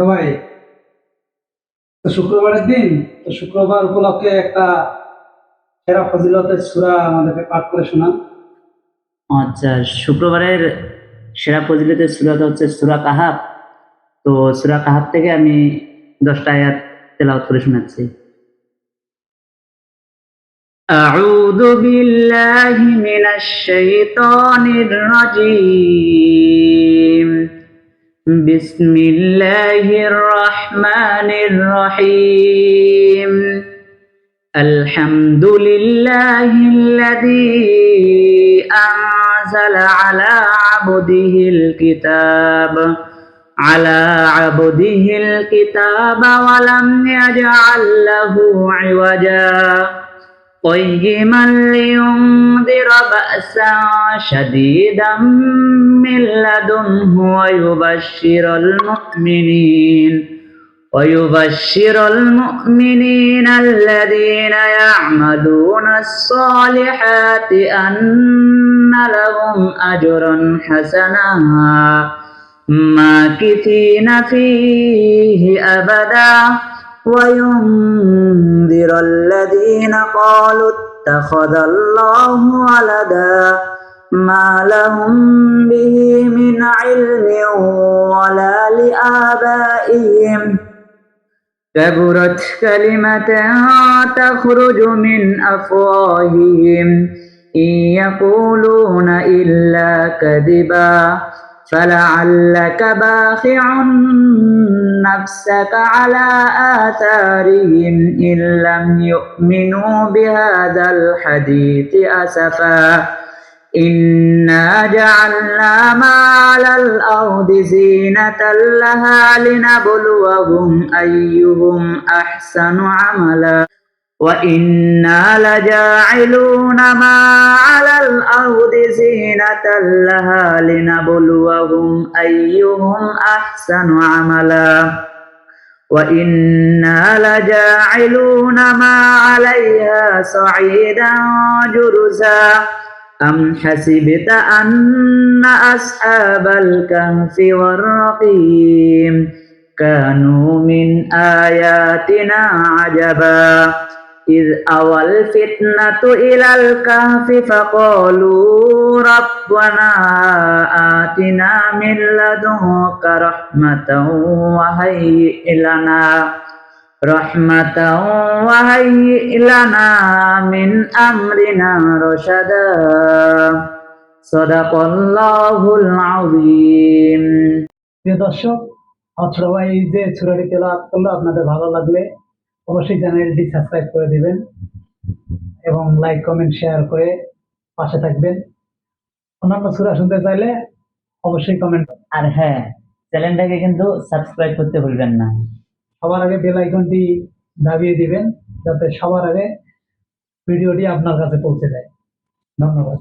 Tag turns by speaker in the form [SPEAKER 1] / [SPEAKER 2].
[SPEAKER 1] ভাই, তো শুক্রবারের দিন, তো শুক্রবার উপলক্ষে একটা সেরা ফজিলতের সূরা আমাদেরকে পাঠ করে শোনান।
[SPEAKER 2] আচ্ছা, শুক্রবারের সেরা ফজিলতের সূরাটা হচ্ছে সূরা কাহাফ। তো সূরা কাহাফ থেকে আমি 10টা আয়াত তেলাওয়াত করে শোনাচ্ছি। আউযু বিল্লাহি মিনাশ শাইতানির রাজীম। বিসমিল্লাহির রহমানির রহিম। আলহামদুলিল্লাহিল্লাযী أنزل على عبده الكتاب ولم يجعل له عوجا قيما لينذر بأسا شديدا من لدنه ويبشر المؤمنين الذين يعملون الصالحات أن لهم أجرا حسنا ماكثين فيه أبدا وينذر الذين قالوا اتخذ الله ولدا ما لهم به من علم ولا لآبائهم كبرت كلمة تخرج من أفواههم إن يقولون إلا كذبا فلعلك باخع نفسك على آثارهم إن لم يؤمنوا بهذا الحديث أسفا إنا جعلنا ما على الأرض زينة لها لنبلوهم أيهم أحسن عملا وإنا لجاعلون ما على الأرض زينة لها لنبلوهم أيهم أحسن عملا وإنا لجاعلون ما عليها صعيدا جرزا أم حسبت أن أصحاب الكهف والرقيم كانوا من آياتنا عجبا إذ أوى الفتنة إلى الكهف فقالوا ربنا آتنا من لدنك رحمة وهيئ لنا من أمرنا رشدا صدق الله العظيم।
[SPEAKER 1] প্রিয় দর্শক, ছোট ভাই যে সূরাটি তেলাওয়াত করলো, আপনাদের ভালো লাগলে অবশ্যই চ্যানেলটি সাবস্ক্রাইব করে দিবেন এবং লাইক, কমেন্ট, শেয়ার করে পাশে থাকবেন। অন্যান্য সূরা শুনতে চাইলে অবশ্যই কমেন্ট
[SPEAKER 2] আর হ্যাঁ, চ্যানেলটাকে কিন্তু সাবস্ক্রাইব করতে ভুলবেন না।
[SPEAKER 1] সবার আগে বেল আইকনটি দাবিয়ে দিবেন যাতে সবার আগে ভিডিওটি আপনার কাছে পৌঁছে যায়। ধন্যবাদ।